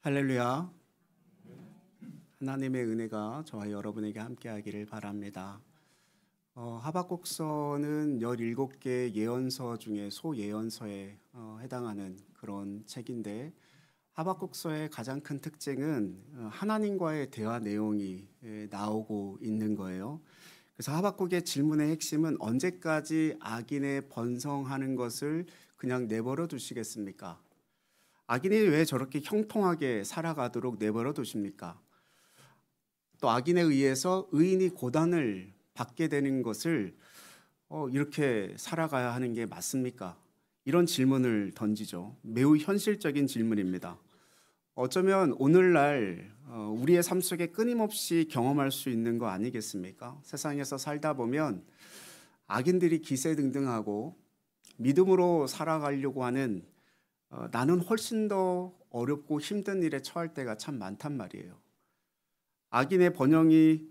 할렐루야. 하나님의 은혜가 저와 여러분에게 함께하기를 바랍니다. 하박국서는 17개 예언서 중에 소예언서에 해당하는 그런 책인데, 하박국서의 가장 큰 특징은 하나님과의 대화 내용이 나오고 있는 거예요. 그래서 하박국의 질문의 핵심은 언제까지 악인의 번성하는 것을 그냥 내버려 두시겠습니까? 악인이 왜 저렇게 형통하게 살아가도록 내버려 두십니까? 또 악인에 의해서 의인이 고단을 받게 되는 것을 이렇게 살아가야 하는 게 맞습니까? 이런 질문을 던지죠. 매우 현실적인 질문입니다. 어쩌면 오늘날 우리의 삶 속에 끊임없이 경험할 수 있는 거 아니겠습니까? 세상에서 살다 보면 악인들이 기세등등하고 믿음으로 살아가려고 하는 나는 훨씬 더 어렵고 힘든 일에 처할 때가 참 많단 말이에요. 악인의 번영이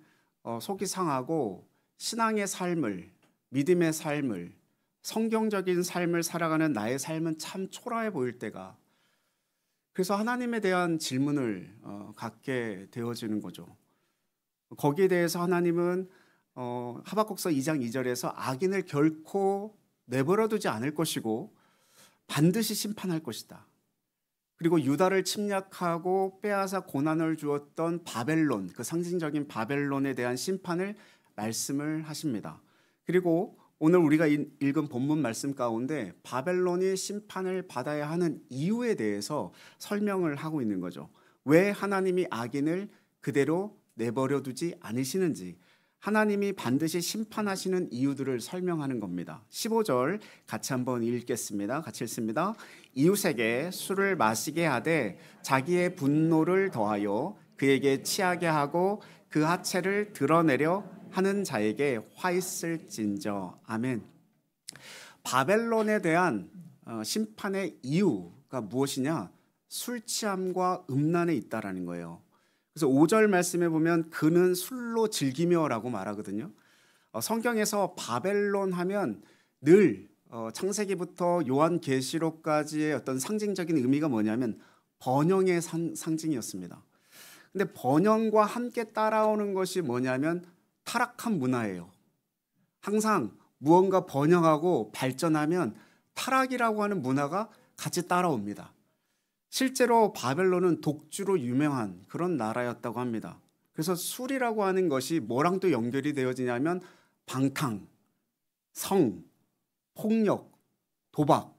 속이 상하고 신앙의 삶을, 믿음의 삶을, 성경적인 삶을 살아가는 나의 삶은 참 초라해 보일 때가, 그래서 하나님에 대한 질문을 갖게 되어지는 거죠. 거기에 대해서 하나님은 하박국서 2장 2절에서 악인을 결코 내버려 두지 않을 것이고 반드시 심판할 것이다. 그리고 유다를 침략하고 빼앗아 고난을 주었던 바벨론, 그 상징적인 바벨론에 대한 심판을 말씀을 하십니다. 그리고 오늘 우리가 읽은 본문 말씀 가운데 바벨론이 심판을 받아야 하는 이유에 대해서 설명을 하고 있는 거죠. 왜 하나님이 악인을 그대로 내버려 두지 않으시는지, 하나님이 반드시 심판하시는 이유들을 설명하는 겁니다. 15절 같이 한번 읽겠습니다. 같이 읽습니다. 이웃에게 술을 마시게 하되 자기의 분노를 더하여 그에게 취하게 하고 그 하체를 드러내려 하는 자에게 화 있을진저. 아멘. 바벨론에 대한 심판의 이유가 무엇이냐? 술 취함과 음란에 있다라는 거예요. 그래서 5절 말씀에 보면 그는 술로 즐기며라고 말하거든요. 성경에서 바벨론 하면 늘 창세기부터 요한계시록까지의 어떤 상징적인 의미가 뭐냐면 번영의 상징이었습니다. 근데 번영과 함께 따라오는 것이 뭐냐면 타락한 문화예요. 항상 무언가 번영하고 발전하면 타락이라고 하는 문화가 같이 따라옵니다. 실제로 바벨론은 독주로 유명한 그런 나라였다고 합니다. 그래서 술이라고 하는 것이 뭐랑 또 연결이 되어지냐면 방탕, 성, 폭력, 도박,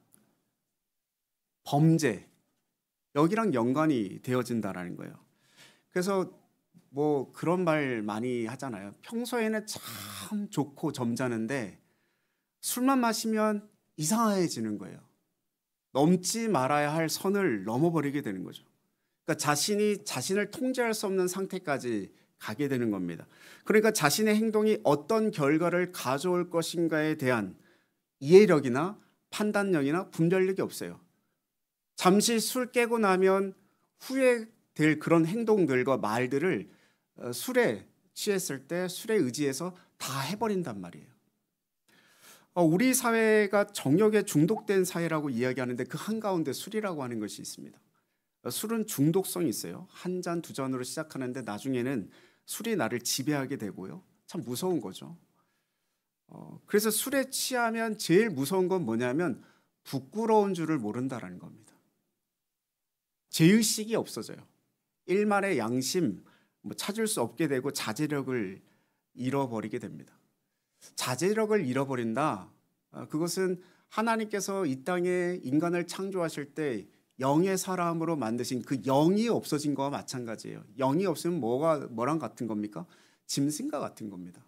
범죄, 여기랑 연관이 되어진다라는 거예요. 그래서 뭐 그런 말 많이 하잖아요. 평소에는 참 좋고 점잖은데 술만 마시면 이상해지는 거예요. 넘지 말아야 할 선을 넘어버리게 되는 거죠. 그러니까 자신이 자신을 통제할 수 없는 상태까지 가게 되는 겁니다. 그러니까 자신의 행동이 어떤 결과를 가져올 것인가에 대한 이해력이나 판단력이나 분별력이 없어요. 잠시 술 깨고 나면 후회될 그런 행동들과 말들을 술에 취했을 때 술에 의지해서 다 해버린단 말이에요. 우리 사회가 정욕에 중독된 사회라고 이야기하는데 그 한가운데 술이라고 하는 것이 있습니다. 술은 중독성이 있어요. 한 잔, 두 잔으로 시작하는데 나중에는 술이 나를 지배하게 되고요. 참 무서운 거죠. 그래서 술에 취하면 제일 무서운 건 뭐냐면 부끄러운 줄을 모른다라는 겁니다. 죄의식이 없어져요. 일말의 양심 찾을 수 없게 되고 자제력을 잃어버리게 됩니다. 자제력을 잃어버린다. 그것은 하나님께서 이 땅에 인간을 창조하실 때 영의 사람으로 만드신 그 영이 없어진 거와 마찬가지예요. 영이 없으면 뭐랑 같은 겁니까? 짐승과 같은 겁니다.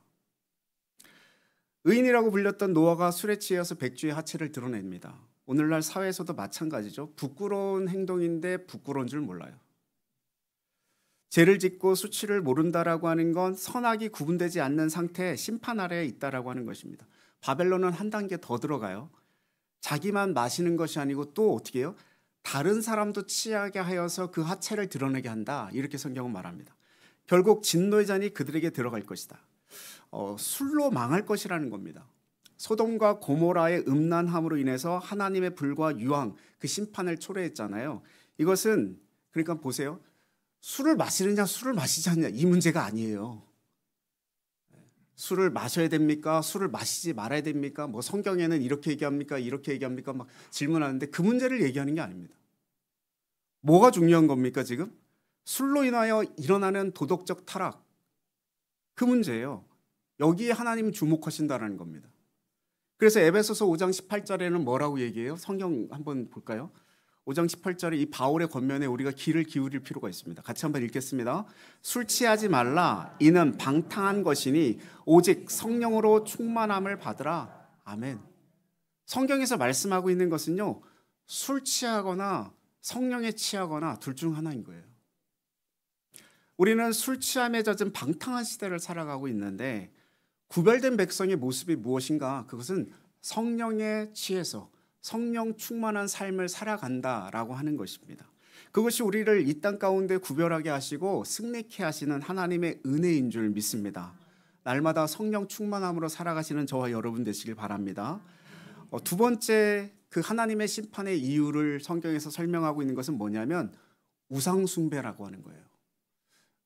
의인이라고 불렸던 노아가 술에 취해서 백주의 하체를 드러냅니다. 오늘날 사회에서도 마찬가지죠. 부끄러운 행동인데 부끄러운 줄 몰라요. 죄를 짓고 수치를 모른다라고 하는 건 선악이 구분되지 않는 상태에 심판 아래에 있다라고 하는 것입니다. 바벨론은 한 단계 더 들어가요. 자기만 마시는 것이 아니고 또 어떻게 해요? 다른 사람도 취하게 하여서 그 하체를 드러내게 한다. 이렇게 성경은 말합니다. 결국 진노의 잔이 그들에게 들어갈 것이다. 술로 망할 것이라는 겁니다. 소돔과 고모라의 음란함으로 인해서 하나님의 불과 유황, 그 심판을 초래했잖아요. 이것은 그러니까 보세요. 술을 마시느냐 술을 마시지 않느냐 이 문제가 아니에요. 술을 마셔야 됩니까? 술을 마시지 말아야 됩니까? 뭐 성경에는 이렇게 얘기합니까? 이렇게 얘기합니까? 막 질문하는데 그 문제를 얘기하는 게 아닙니다. 뭐가 중요한 겁니까 지금? 술로 인하여 일어나는 도덕적 타락, 그 문제예요. 여기에 하나님 주목하신다는 겁니다. 그래서 에베소서 5장 18절에는 뭐라고 얘기해요? 성경 한번 볼까요? 5장 18절에 이 바울의 권면에 우리가 귀를 기울일 필요가 있습니다. 같이 한번 읽겠습니다. 술 취하지 말라. 이는 방탕한 것이니 오직 성령으로 충만함을 받으라. 아멘. 성경에서 말씀하고 있는 것은요, 술 취하거나 성령에 취하거나 둘 중 하나인 거예요. 우리는 술 취함에 젖은 방탕한 시대를 살아가고 있는데 구별된 백성의 모습이 무엇인가? 그것은 성령에 취해서 성령 충만한 삶을 살아간다라고 하는 것입니다. 그것이 우리를 이 땅 가운데 구별하게 하시고 승리케 하시는 하나님의 은혜인 줄 믿습니다. 날마다 성령 충만함으로 살아가시는 저와 여러분 되시길 바랍니다. 두 번째 그 하나님의 심판의 이유를 성경에서 설명하고 있는 것은 뭐냐면 우상 숭배라고 하는 거예요.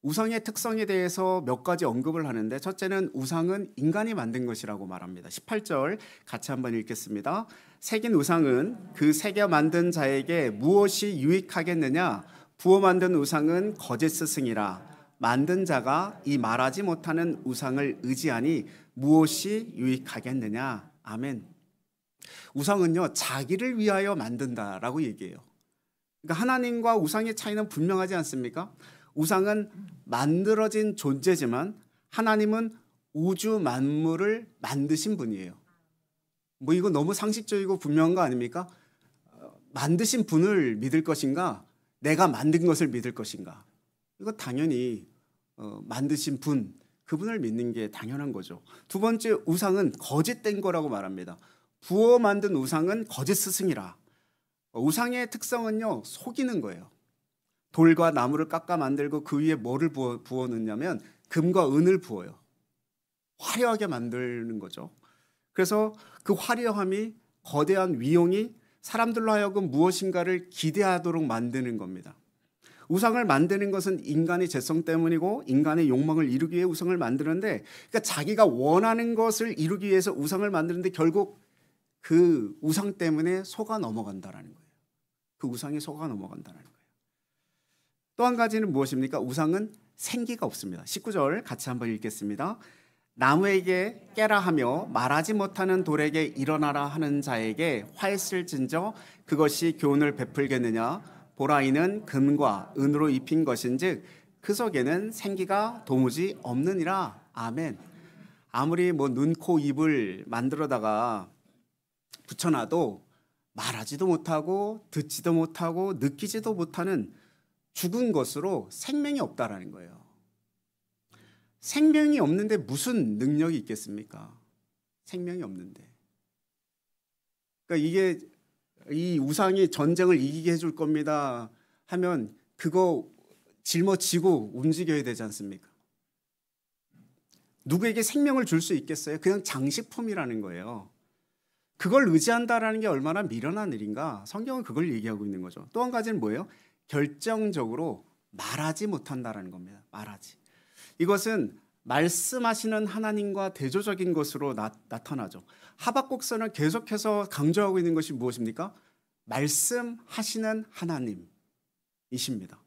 우상의 특성에 대해서 몇 가지 언급을 하는데 첫째는 우상은 인간이 만든 것이라고 말합니다. 18절 같이 한번 읽겠습니다. 새긴 우상은 그 새겨 만든 자에게 무엇이 유익하겠느냐? 부어 만든 우상은 거짓 스승이라. 만든 자가 이 말하지 못하는 우상을 의지하니 무엇이 유익하겠느냐? 아멘. 우상은요, 자기를 위하여 만든다라고 얘기해요. 그러니까 하나님과 우상의 차이는 분명하지 않습니까? 우상은 만들어진 존재지만 하나님은 우주 만물을 만드신 분이에요. 뭐 이거 너무 상식적이고 분명한 거 아닙니까? 만드신 분을 믿을 것인가? 내가 만든 것을 믿을 것인가? 이거 당연히 만드신 분, 그분을 믿는 게 당연한 거죠. 두 번째, 우상은 거짓된 거라고 말합니다. 부어 만든 우상은 거짓 스승이라. 우상의 특성은요, 속이는 거예요. 돌과 나무를 깎아 만들고 그 위에 뭐를 부어 넣냐면 금과 은을 부어요. 화려하게 만드는 거죠. 그래서 그 화려함이 거대한 위용이 사람들로 하여금 무엇인가를 기대하도록 만드는 겁니다. 우상을 만드는 것은 인간의 죄성 때문이고 인간의 욕망을 이루기 위해 우상을 만드는데, 그러니까 자기가 원하는 것을 이루기 위해서 우상을 만드는데 결국 그 우상 때문에 속아 넘어간다라는 거예요. 그 우상에 속아 넘어간다는 거예요. 또 한 가지는 무엇입니까? 우상은 생기가 없습니다. 19절 같이 한번 읽겠습니다. 나무에게 깨라 하며 말하지 못하는 돌에게 일어나라 하는 자에게 화했을진저 그것이 교훈을 베풀겠느냐? 보라 이는 금과 은으로 입힌 것인즉 그 속에는 생기가 도무지 없느니라. 아멘. 아무리 뭐 눈, 코, 입을 만들어다가 붙여놔도 말하지도 못하고 듣지도 못하고 느끼지도 못하는 죽은 것으로 생명이 없다라는 거예요. 생명이 없는데 무슨 능력이 있겠습니까? 생명이 없는데. 그러니까 이게 이 우상이 전쟁을 이기게 해줄 겁니다 하면 그거 짊어지고 움직여야 되지 않습니까? 누구에게 생명을 줄 수 있겠어요? 그냥 장식품이라는 거예요. 그걸 의지한다라는 게 얼마나 미련한 일인가? 성경은 그걸 얘기하고 있는 거죠. 또 한 가지는 뭐예요? 결정적으로 말하지 못한다라는 겁니다. 말하지. 이것은 말씀하시는 하나님과 대조적인 것으로 나타나죠. 하박국서는 계속해서 강조하고 있는 것이 무엇입니까? 말씀하시는 하나님이십니다.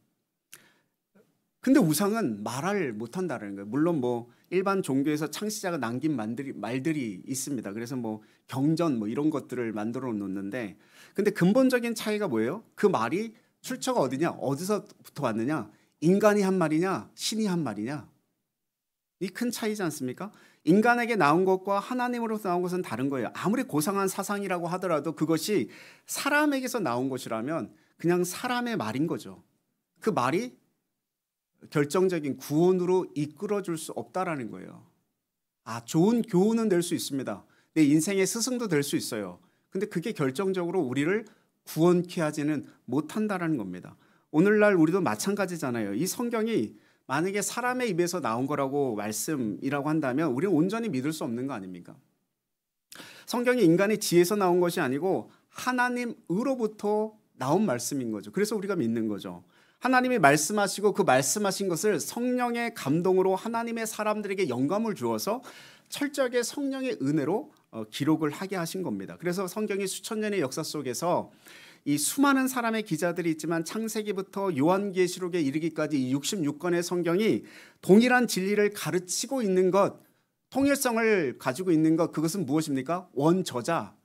근데 우상은 말을 못한다는 거예요. 물론 뭐 일반 종교에서 창시자가 남긴 말들이 있습니다. 그래서 뭐 경전 뭐 이런 것들을 만들어 놓는데, 근데 근본적인 차이가 뭐예요? 그 말이 출처가 어디냐? 어디서부터 왔느냐? 인간이 한 말이냐? 신이 한 말이냐? 이 큰 차이지 않습니까? 인간에게 나온 것과 하나님으로서 나온 것은 다른 거예요. 아무리 고상한 사상이라고 하더라도 그것이 사람에게서 나온 것이라면 그냥 사람의 말인 거죠. 그 말이 결정적인 구원으로 이끌어줄 수 없다라는 거예요. 좋은 교훈은 될 수 있습니다. 내 인생의 스승도 될 수 있어요. 근데 그게 결정적으로 우리를 구원케 하지는 못한다라는 겁니다. 오늘날 우리도 마찬가지잖아요. 이 성경이 만약에 사람의 입에서 나온 거라고 말씀이라고 한다면 우리는 온전히 믿을 수 없는 거 아닙니까? 성경이 인간의 지혜에서 나온 것이 아니고 하나님으로부터 나온 말씀인 거죠. 그래서 우리가 믿는 거죠. 하나님이 말씀하시고 그 말씀하신 것을 성령의 감동으로 하나님의 사람들에게 영감을 주어서 철저하게 성령의 은혜로 기록을 하게 하신 겁니다. 그래서 성경이 수천 년의 역사 속에서 이 수많은 사람의 기자들이 있지만 창세기부터 요한계시록에 이르기까지 이 66권의 성경이 동일한 진리를 가르치고 있는 것, 통일성을 가지고 있는 것, 그것은 무엇입니까? 원저자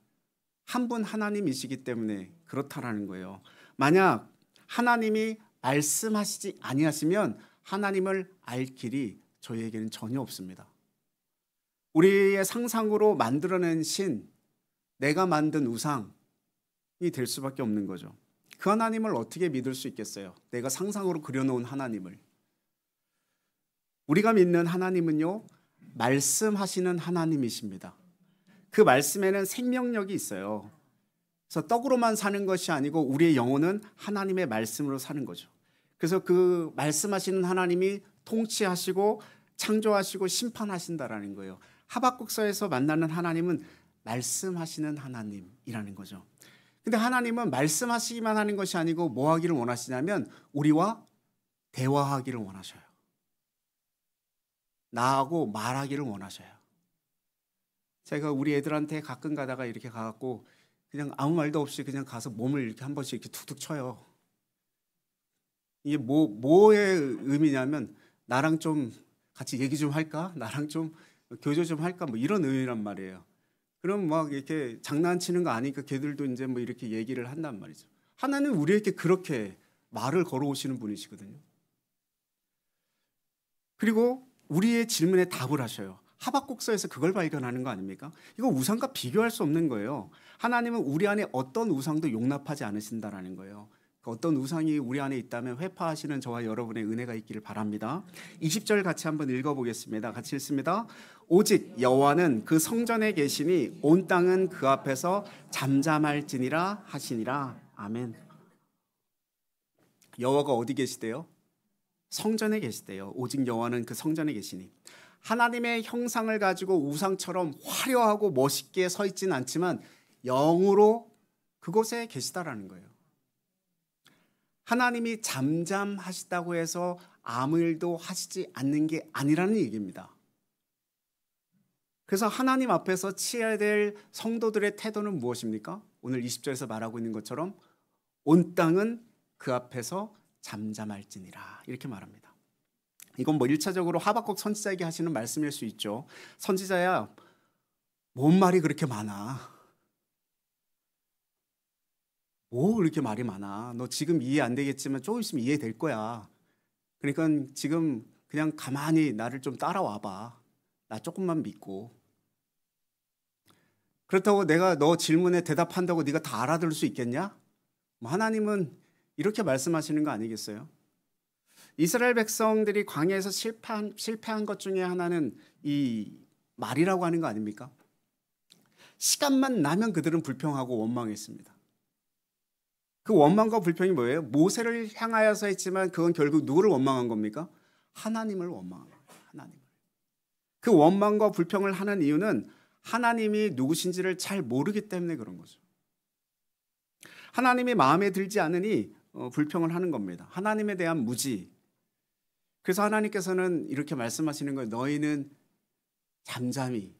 한 분 하나님이시기 때문에 그렇다라는 거예요. 만약 하나님이 말씀하시지 아니하시면 하나님을 알 길이 저희에게는 전혀 없습니다. 우리의 상상으로 만들어낸 신, 내가 만든 우상이 될 수밖에 없는 거죠. 그 하나님을 어떻게 믿을 수 있겠어요? 내가 상상으로 그려놓은 하나님을. 우리가 믿는 하나님은요, 말씀하시는 하나님이십니다. 그 말씀에는 생명력이 있어요. 그래서 떡으로만 사는 것이 아니고 우리의 영혼은 하나님의 말씀으로 사는 거죠. 그래서 그 말씀하시는 하나님이 통치하시고 창조하시고 심판하신다라는 거예요. 하박국서에서 만나는 하나님은 말씀하시는 하나님이라는 거죠. 근데 하나님은 말씀하시기만 하는 것이 아니고 뭐 하기를 원하시냐면 우리와 대화하기를 원하셔요. 나하고 말하기를 원하셔요. 제가 우리 애들한테 가끔 가다가 이렇게 가갖고 그냥 아무 말도 없이 그냥 가서 몸을 이렇게 한 번씩 이렇게 툭툭 쳐요. 이게 뭐의 의미냐면 나랑 좀 같이 얘기 좀 할까? 나랑 좀 교제 좀 할까? 뭐 이런 의미란 말이에요. 그럼 막 이렇게 장난치는 거 아니까 걔들도 이제 뭐 이렇게 얘기를 한단 말이죠. 하나는 우리에게 그렇게 말을 걸어오시는 분이시거든요. 그리고 우리의 질문에 답을 하셔요. 하박국서에서 그걸 발견하는 거 아닙니까? 이거 우상과 비교할 수 없는 거예요. 하나님은 우리 안에 어떤 우상도 용납하지 않으신다라는 거예요. 어떤 우상이 우리 안에 있다면 회파하시는 저와 여러분의 은혜가 있기를 바랍니다. 20절 같이 한번 읽어보겠습니다. 같이 읽습니다. 오직 여호와는 그 성전에 계시니 온 땅은 그 앞에서 잠잠할지니라 하시니라. 아멘. 여호와가 어디 계시대요? 성전에 계시대요. 오직 여호와는 그 성전에 계시니. 하나님의 형상을 가지고 우상처럼 화려하고 멋있게 서 있지는 않지만 영으로 그곳에 계시다라는 거예요. 하나님이 잠잠하시다고 해서 아무 일도 하시지 않는 게 아니라는 얘기입니다. 그래서 하나님 앞에서 취해야 될 성도들의 태도는 무엇입니까? 오늘 20절에서 말하고 있는 것처럼 온 땅은 그 앞에서 잠잠할지니라 이렇게 말합니다. 이건 뭐 1차적으로 하박국 선지자에게 하시는 말씀일 수 있죠. 선지자야, 뭔 말이 그렇게 많아? 뭐 그렇게 말이 많아? 너 지금 이해 안 되겠지만 조금 있으면 이해될 거야. 그러니까 지금 그냥 가만히 나를 좀 따라와봐. 나 조금만 믿고. 그렇다고 내가 너 질문에 대답한다고 네가 다 알아들을 수 있겠냐? 하나님은 이렇게 말씀하시는 거 아니겠어요? 이스라엘 백성들이 광야에서 실패한 것 중에 하나는 이 말이라고 하는 거 아닙니까? 시간만 나면 그들은 불평하고 원망했습니다. 그 원망과 불평이 뭐예요? 모세를 향하여서 했지만 그건 결국 누구를 원망한 겁니까? 하나님을 원망한 거예요. 하나님을. 그 원망과 불평을 하는 이유는 하나님이 누구신지를 잘 모르기 때문에 그런 거죠. 하나님이 마음에 들지 않으니 불평을 하는 겁니다. 하나님에 대한 무지. 그래서 하나님께서는 이렇게 말씀하시는 거예요. 너희는 잠잠히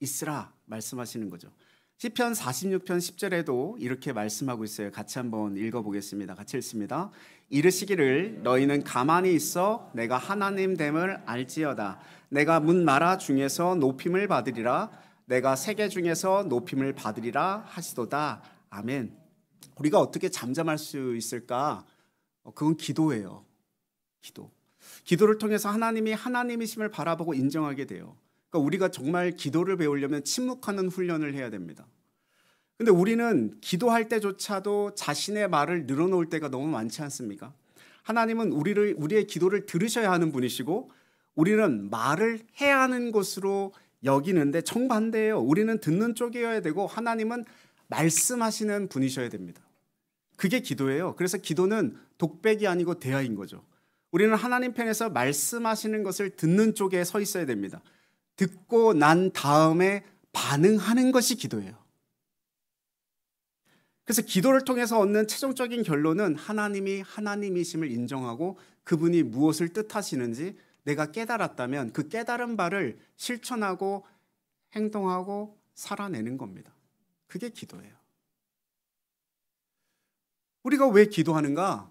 있으라 말씀하시는 거죠. 시편 46편 10절에도 이렇게 말씀하고 있어요. 같이 한번 읽어보겠습니다. 같이 읽습니다. 이르시기를 너희는 가만히 있어 내가 하나님 됨을 알지어다. 내가 문나라 중에서 높임을 받으리라. 내가 세계 중에서 높임을 받으리라 하시도다. 아멘. 우리가 어떻게 잠잠할 수 있을까? 그건 기도예요. 기도를 통해서 하나님이 하나님이심을 바라보고 인정하게 돼요. 그러니까 우리가 정말 기도를 배우려면 침묵하는 훈련을 해야 됩니다. 근데 우리는 기도할 때조차도 자신의 말을 늘어놓을 때가 너무 많지 않습니까? 하나님은 우리의 기도를 들으셔야 하는 분이시고 우리는 말을 해야 하는 것으로 여기는데 정반대예요. 우리는 듣는 쪽이어야 되고 하나님은 말씀하시는 분이셔야 됩니다. 그게 기도예요. 그래서 기도는 독백이 아니고 대화인 거죠. 우리는 하나님 편에서 말씀하시는 것을 듣는 쪽에 서 있어야 됩니다. 듣고 난 다음에 반응하는 것이 기도예요. 그래서 기도를 통해서 얻는 최종적인 결론은 하나님이 하나님이심을 인정하고 그분이 무엇을 뜻하시는지 내가 깨달았다면 그 깨달은 바를 실천하고 행동하고 살아내는 겁니다. 그게 기도예요. 우리가 왜 기도하는가?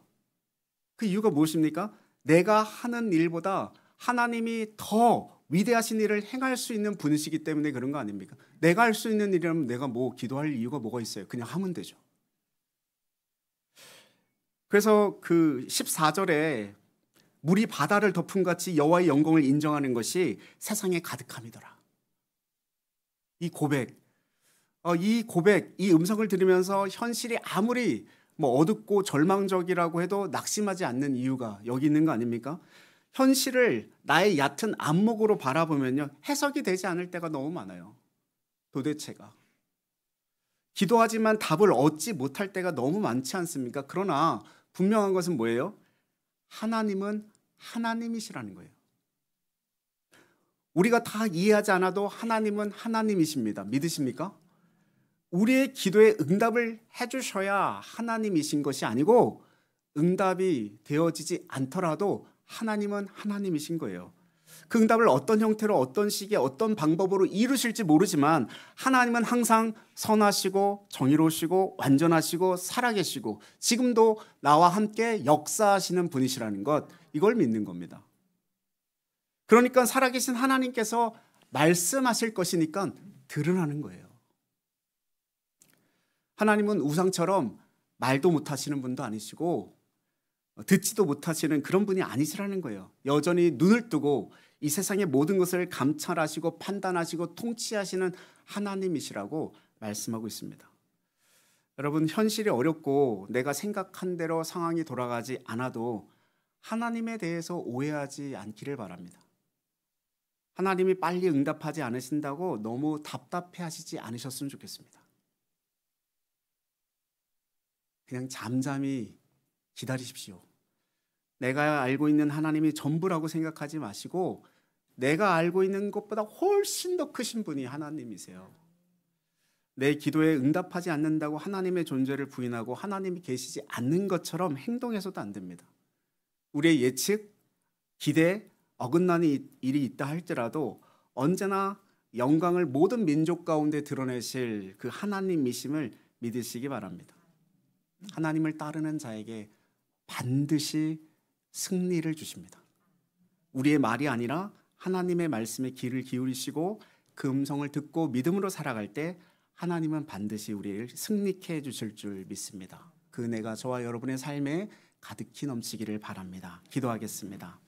그 이유가 무엇입니까? 내가 하는 일보다 하나님이 더 위대하신 일을 행할 수 있는 분이시기 때문에 그런 거 아닙니까? 내가 할 수 있는 일이라면 내가 뭐 기도할 이유가 뭐가 있어요? 그냥 하면 되죠. 그래서 그 14절에 물이 바다를 덮은 같이 여호와의 영광을 인정하는 것이 세상에 가득함이더라. 이 고백, 이 음성을 들으면서 현실이 아무리 어둡고 절망적이라고 해도 낙심하지 않는 이유가 여기 있는 거 아닙니까? 현실을 나의 얕은 안목으로 바라보면요, 해석이 되지 않을 때가 너무 많아요. 도대체가. 기도하지만 답을 얻지 못할 때가 너무 많지 않습니까? 그러나 분명한 것은 뭐예요? 하나님은 하나님이시라는 거예요. 우리가 다 이해하지 않아도 하나님은 하나님이십니다. 믿으십니까? 우리의 기도에 응답을 해주셔야 하나님이신 것이 아니고 응답이 되어지지 않더라도 하나님은 하나님이신 거예요. 그 응답을 어떤 형태로 어떤 시기에 어떤 방법으로 이루실지 모르지만 하나님은 항상 선하시고 정의로우시고 완전하시고 살아계시고 지금도 나와 함께 역사하시는 분이시라는 것, 이걸 믿는 겁니다. 그러니까 살아계신 하나님께서 말씀하실 것이니까 들으라는 거예요. 하나님은 우상처럼 말도 못하시는 분도 아니시고 듣지도 못하시는 그런 분이 아니시라는 거예요. 여전히 눈을 뜨고 이 세상의 모든 것을 감찰하시고 판단하시고 통치하시는 하나님이시라고 말씀하고 있습니다. 여러분, 현실이 어렵고 내가 생각한 대로 상황이 돌아가지 않아도 하나님에 대해서 오해하지 않기를 바랍니다. 하나님이 빨리 응답하지 않으신다고 너무 답답해하시지 않으셨으면 좋겠습니다. 그냥 잠잠히 기다리십시오. 내가 알고 있는 하나님이 전부라고 생각하지 마시고 내가 알고 있는 것보다 훨씬 더 크신 분이 하나님이세요. 내 기도에 응답하지 않는다고 하나님의 존재를 부인하고 하나님이 계시지 않는 것처럼 행동해서도 안 됩니다. 우리의 예측, 기대, 어긋나는 일이 있다 할지라도 언제나 영광을 모든 민족 가운데 드러내실 그 하나님이심을 믿으시기 바랍니다. 하나님을 따르는 자에게 반드시 승리를 주십니다. 우리의 말이 아니라 하나님의 말씀에 귀를 기울이시고 그 음성을 듣고 믿음으로 살아갈 때 하나님은 반드시 우리를 승리케 해주실 줄 믿습니다. 그 은혜가 저와 여러분의 삶에 가득히 넘치기를 바랍니다. 기도하겠습니다.